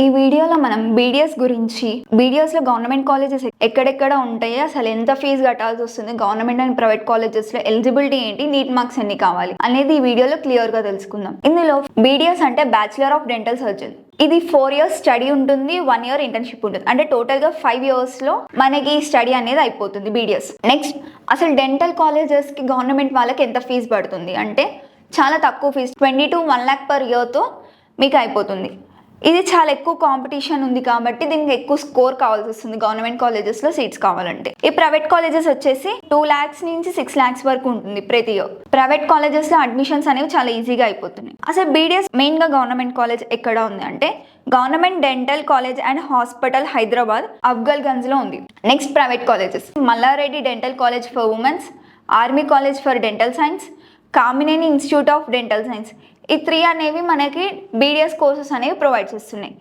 ఈ వీడియోలో మనం బీడీఎస్ గురించి, బీడీఎస్లో గవర్నమెంట్ కాలేజెస్ ఎక్కడెక్కడ ఉంటాయి, అసలు ఎంత ఫీజు కట్టాల్సి వస్తుంది, గవర్నమెంట్ అండ్ ప్రైవేట్ కాలేజెస్లో ఎలిజిబిలిటీ ఏంటి, నీట్ మార్క్స్ ఎన్ని కావాలి అనేది ఈ వీడియోలో క్లియర్గా తెలుసుకుందాం. ఇందులో బీడీఎస్ అంటే బ్యాచిలర్ ఆఫ్ డెంటల్ సర్జన్. ఇది 4 years స్టడీ ఉంటుంది, 1 year ఇంటర్న్షిప్ ఉంటుంది. అంటే టోటల్గా 5 yearsలో మనకి స్టడీ అనేది అయిపోతుంది బీడీఎస్. నెక్స్ట్, అసలు డెంటల్ కాలేజెస్కి గవర్నమెంట్ వాళ్ళకి ఎంత ఫీజు పడుతుంది అంటే చాలా తక్కువ ఫీజు, 20 to 1 lakh per yearతో మీకు అయిపోతుంది. ఇది చాలా ఎక్కువ కాంపిటీషన్ ఉంది కాబట్టి దీనికి ఎక్కువ స్కోర్ కావాల్సి వస్తుంది గవర్నమెంట్ కాలేజెస్లో సీట్స్ కావాలంటే. ఈ ప్రైవేట్ కాలేజెస్ వచ్చేసి 2 lakhs నుంచి 6 lakhs వరకు ఉంటుంది ప్రతి ఇయర్. ప్రైవేట్ కాలేజెస్లో అడ్మిషన్స్ అనేవి చాలా ఈజీగా అయిపోతున్నాయి. అసలు బీడీఎస్ మెయిన్గా గవర్నమెంట్ కాలేజ్ ఎక్కడ ఉంది అంటే government dental college and hospital Hyderabad అఫ్జల్గంజ్లో ఉంది. Next, private colleges Malla Reddy dental college for womens, army college for dental science, Kamineni institute of dental science. ఈ 3 అనేవి మనకి బీడీఎస్ కోర్సెస్ అనేవి ప్రొవైడ్ చేస్తున్నాయి.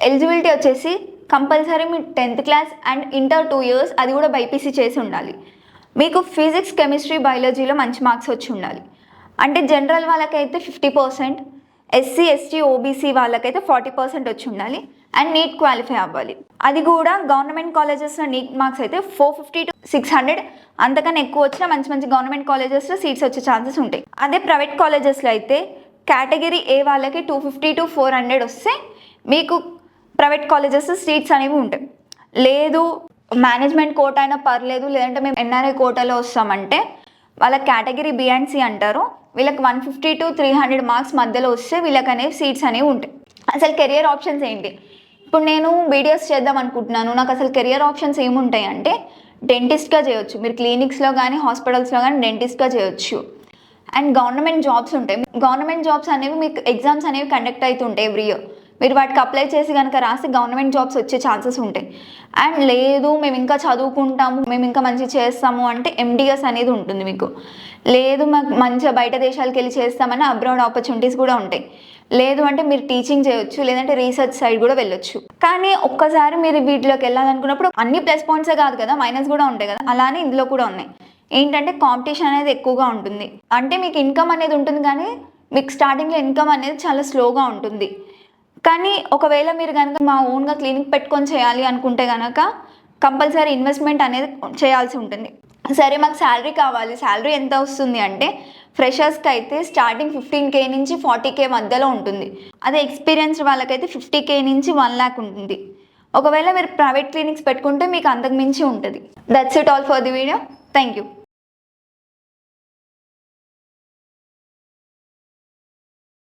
ఎలిజిబిలిటీ వచ్చేసి కంపల్సరీ మీ 10th class and inter 2 years, అది కూడా బైపీసీ చేసి ఉండాలి. మీకు ఫిజిక్స్, కెమిస్ట్రీ, బయాలజీలో మంచి మార్క్స్ వచ్చి ఉండాలి. అంటే జనరల్ వాళ్ళకైతే 50%, ఎస్సీ, ఎస్టీ, ఓబీసీ వాళ్ళకైతే 40% వచ్చి ఉండాలి. అండ్ నీట్ క్వాలిఫై అవ్వాలి. అది కూడా గవర్నమెంట్ కాలేజెస్లో నీట్ మార్క్స్ అయితే 450 to 600, అంతకన్నా ఎక్కువ వచ్చినా మంచి మంచి గవర్నమెంట్ కాలేజెస్లో సీట్స్ వచ్చే ఛాన్సెస్ ఉంటాయి. అదే ప్రైవేట్ కాలేజెస్లో అయితే కేటగిరీ ఏ వాళ్ళకి 250 to 400 వస్తే మీకు ప్రైవేట్ కాలేజెస్ సీట్స్ అనేవి ఉంటాయి. లేదు మేనేజ్మెంట్ కోటా అయినా పర్లేదు, లేదంటే మేము ఎన్ఆర్ఐ కోటాలో వస్తామంటే వాళ్ళ కేటగిరీ బి అండ్ సి అంటారు. వీళ్ళకి 150 to 300 మార్క్స్ మధ్యలో వస్తే వీళ్ళకి అనేవి సీట్స్ అనేవి ఉంటాయి. అసలు కెరియర్ ఆప్షన్స్ ఏంటి? ఇప్పుడు నేను బీడీఎస్ చేద్దాం అనుకుంటున్నాను, నాకు అసలు కెరియర్ ఆప్షన్స్ ఏముంటాయి అంటే డెంటిస్ట్గా చేయొచ్చు. మీరు క్లినిక్స్లో కానీ హాస్పిటల్స్లో కానీ డెంటిస్ట్గా చేయొచ్చు. అండ్ గవర్నమెంట్ జాబ్స్ ఉంటాయి. గవర్నమెంట్ జాబ్స్ అనేవి మీకు ఎగ్జామ్స్ అనేవి కండక్ట్ అవుతుంటాయి ఎవ్రీ ఇయర్. మీరు వాటికి అప్లై చేసి కనుక రాసి గవర్నమెంట్ జాబ్స్ వచ్చే ఛాన్సెస్ ఉంటాయి. అండ్ లేదు మేము ఇంకా చదువుకుంటాము, మేము ఇంకా మంచి చేస్తాము అంటే ఎండిఎస్ అనేది ఉంటుంది మీకు. లేదు మాకు మంచిగా బయట దేశాలకు వెళ్ళి చేస్తామని అబ్రాడ్ ఆపర్చునిటీస్ కూడా ఉంటాయి. లేదు అంటే మీరు టీచింగ్ చేయొచ్చు, లేదంటే రీసెర్చ్ సైడ్ కూడా వెళ్ళొచ్చు. కానీ ఒక్కసారి మీరు వీటిలోకి వెళ్ళాలనుకున్నప్పుడు అన్ని ప్లస్ పాయింట్సే కాదు కదా, మైనస్ కూడా ఉంటాయి కదా. అలానే ఇందులో కూడా ఉన్నాయి. ఏంటంటే కాంపిటీషన్ అనేది ఎక్కువగా ఉంటుంది. అంటే మీకు ఇన్కమ్ అనేది ఉంటుంది కానీ మీకు స్టార్టింగ్లో ఇన్కమ్ అనేది చాలా స్లోగా ఉంటుంది. కానీ ఒకవేళ మీరు కనుక మా ఓన్గా క్లినిక్ పెట్టుకొని చేయాలి అనుకుంటే కనుక కంపల్సరీ ఇన్వెస్ట్మెంట్ అనేది చేయాల్సి ఉంటుంది. సరే మాకు శాలరీ కావాలి, శాలరీ ఎంత వస్తుంది అంటే ఫ్రెషర్స్కి అయితే స్టార్టింగ్ 15K నుంచి 40K మధ్యలో ఉంటుంది. అదే ఎక్స్పీరియన్స్ వాళ్ళకైతే 50K నుంచి 1 lakh ఉంటుంది. ఒకవేళ మీరు ప్రైవేట్ క్లినిక్స్ పెట్టుకుంటే మీకు అంతకు మించి ఉంటుంది. That's it all for the video. Thank you.